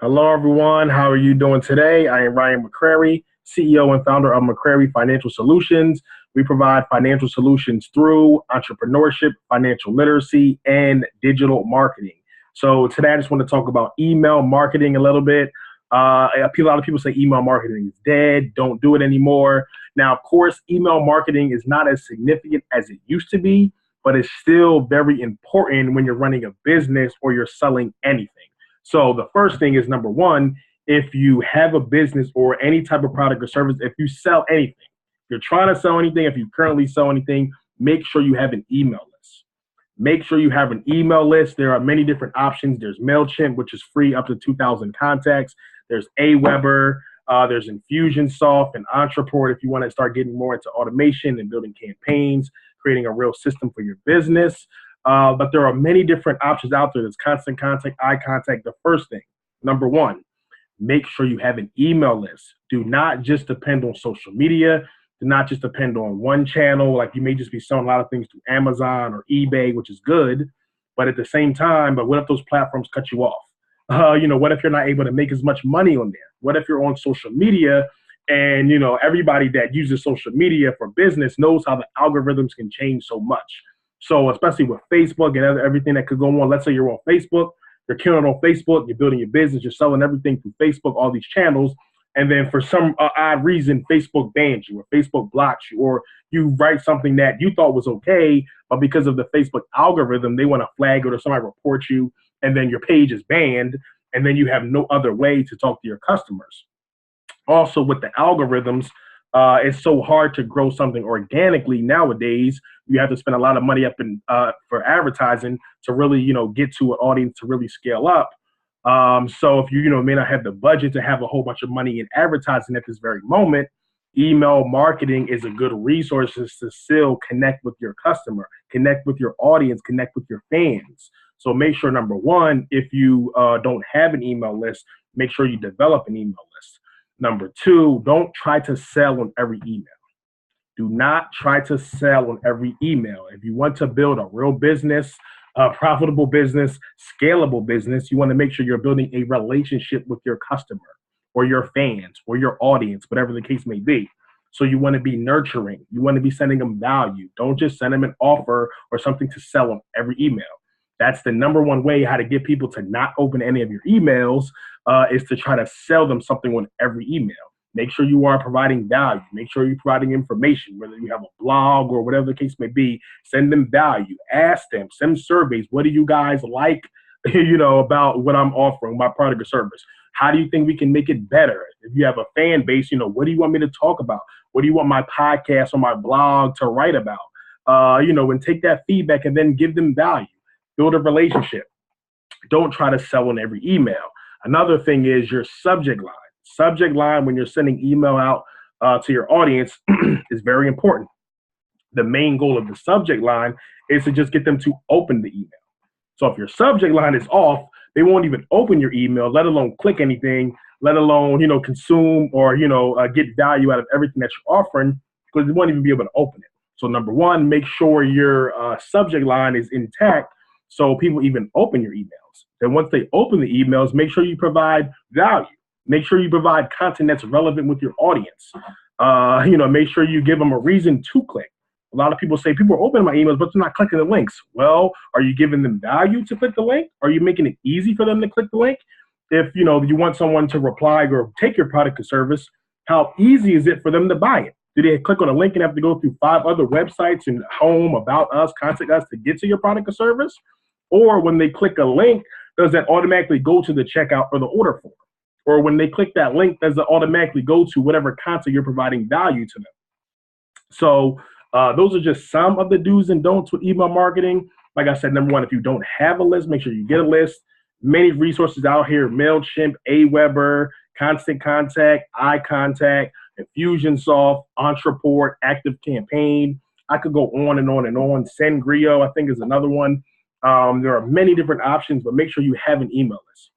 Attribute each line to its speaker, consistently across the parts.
Speaker 1: Hello, everyone. How are you doing today? I am Ryan McCrary, CEO and founder of McCrary Financial Solutions. We provide financial solutions through entrepreneurship, financial literacy, and digital marketing. So today, I just want to talk about email marketing a little bit. A lot of people say email marketing is dead. Don't do it anymore. Now, of course, email marketing is not as significant as it used to be, but it's still very important when you're running a business or you're selling anything. So the first thing is number one, if you have a business or any type of product or service, if you sell anything, if you're trying to sell anything, if you currently sell anything, make sure you have an email list. Make sure you have an email list. There are many different options. There's MailChimp, which is free up to 2,000 contacts. There's Aweber. There's Infusionsoft and Entreport if you want to start getting more into automation and building campaigns, creating a real system for your business. But there are many different options out there. There's Constant Contact, iContact. The first thing, number one, make sure you have an email list. Do not just depend on social media. Do not just depend on one channel. Like you may just be selling a lot of things through Amazon or eBay, which is good. But at the same time, but what if those platforms cut you off? What if you're not able to make as much money on there? What if you're on social media and, everybody that uses social media for business knows how the algorithms can change so much. So especially with Facebook and everything that could go on, let's say you're on Facebook, you're killing on Facebook, you're building your business, you're selling everything through Facebook, all these channels. And then for some odd reason, Facebook bans you or Facebook blocks you, or you write something that you thought was okay, but because of the Facebook algorithm, they want to flag it or somebody report you, and then your page is banned, and then you have no other way to talk to your customers. Also, with the algorithms, it's so hard to grow something organically nowadays. You have to spend a lot of money up in for advertising to really, get to an audience to really scale up. So if you, may not have the budget to have a whole bunch of money in advertising at this very moment, email marketing is a good resource to still connect with your customer, connect with your audience, connect with your fans. So make sure, number one, if you don't have an email list, make sure you develop an email list. Number two, don't try to sell on every email. Do not try to sell on every email. If you want to build a real business, a profitable business, scalable business, you want to make sure you're building a relationship with your customer or your fans or your audience, whatever the case may be. So you want to be nurturing. You want to be sending them value. Don't just send them an offer or something to sell on every email. That's the number one way how to get people to not open any of your emails is to try to sell them something on every email. Make sure you are providing value. Make sure you're providing information, whether you have a blog or whatever the case may be. Send them value. Ask them. Send surveys. What do you guys like, about what I'm offering, my product or service? How do you think we can make it better? If you have a fan base, what do you want me to talk about? What do you want my podcast or my blog to write about? And take that feedback and then give them value. Build a relationship. Don't try to sell on every email. Another thing is your subject line. Subject line when you're sending email out to your audience is very important. The main goal of the subject line is to just get them to open the email. So if your subject line is off, they won't even open your email, let alone click anything, let alone, consume or, get value out of everything that you're offering, because they won't even be able to open it. So number one, make sure your subject line is intact so people even open your emails. Then once they open the emails, make sure you provide value. Make sure you provide content that's relevant with your audience. Make sure you give them a reason to click. A lot of people say people are opening my emails, but they're not clicking the links. Well, are you giving them value to click the link? Are you making it easy for them to click the link? If you want someone to reply or take your product or service, how easy is it for them to buy it? Do they click on a link and have to go through 5 other websites and home, about us, contact us to get to your product or service? Or when they click a link, does that automatically go to the checkout or the order form? Or when they click that link, does it automatically go to whatever content you're providing value to them? So those are just some of the do's and don'ts with email marketing. Like I said, number one, if you don't have a list, make sure you get a list. Many resources out here: MailChimp, Aweber, Constant Contact, iContact, Infusionsoft, Entreport, ActiveCampaign. I could go on and on and on. SendGrio, I think, is another one. There are many different options, but make sure you have an email list.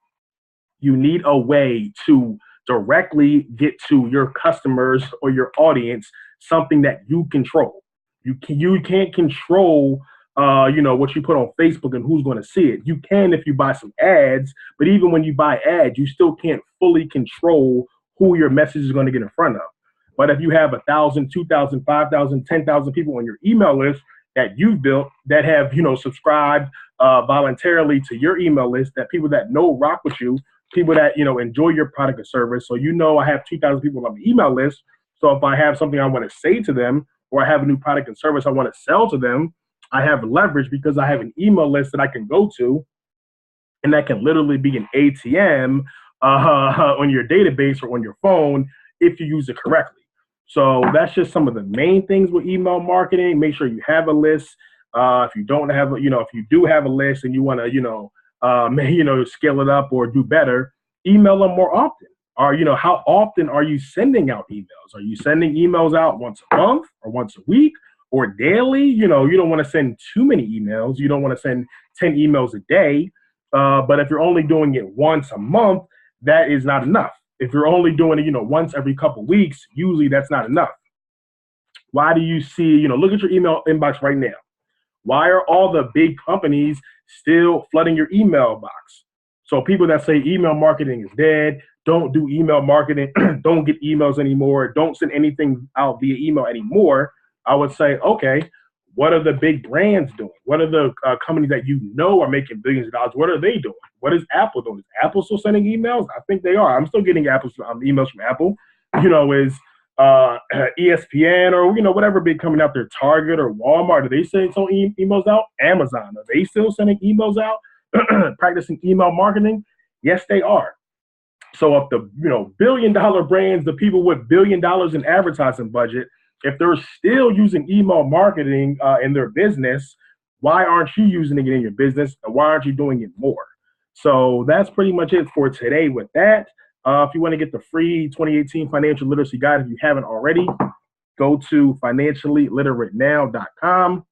Speaker 1: You need a way to directly get to your customers or your audience something that you control. You can't control what you put on Facebook and who's going to see it. You can if you buy some ads, but even when you buy ads, you still can't fully control who your message is going to get in front of. But if you have 1,000, 2,000, 5,000, 10,000 people on your email list that you've built that have, subscribed voluntarily to your email list, that people that know rock with you, people that, enjoy your product or service. So, I have 2,000 people on my email list. So if I have something I want to say to them, or I have a new product and service I want to sell to them, I have leverage because I have an email list that I can go to, and that can literally be an ATM on your database or on your phone if you use it correctly. So that's just some of the main things with email marketing. Make sure you have a list. If you don't have, if you do have a list and you want to, scale it up or do better, email them more often. Or, how often are you sending out emails? Are you sending emails out once a month or once a week or daily? You don't want to send too many emails. You don't want to send 10 emails a day. But if you're only doing it once a month, that is not enough. If you're only doing it, once every couple of weeks, usually that's not enough. Why do you see, look at your email inbox right now. Why are all the big companies still flooding your email box? So people that say email marketing is dead, don't do email marketing, don't get emails anymore, don't send anything out via email anymore, I would say, okay, what are the big brands doing? What are the companies that are making billions of dollars? What are they doing? What is Apple doing? Is Apple still sending emails? I think they are. I'm still getting emails from Apple. Is ESPN or whatever big company out there, Target or Walmart, are they sending some emails out? Amazon, are they still sending emails out? Practicing email marketing? Yes, they are. So if the billion-dollar brands, the people with $1 billion in advertising budget, if they're still using email marketing in their business, why aren't you using it in your business, and why aren't you doing it more? So that's pretty much it for today with that. If you want to get the free 2018 financial literacy guide, if you haven't already, go to financiallyliteratenow.com.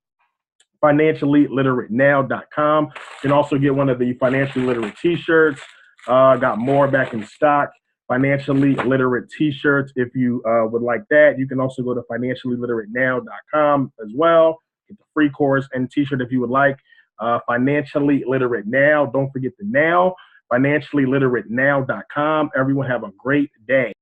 Speaker 1: financiallyliteratenow.com. You can also get one of the financially literate t-shirts. Got more back in stock. Financially literate t-shirts. If you would like that, you can also go to financiallyliteratenow.com as well. Get the free course and t-shirt if you would like. Financially literate now. Don't forget the now. financiallyliteratenow.com. Everyone have a great day.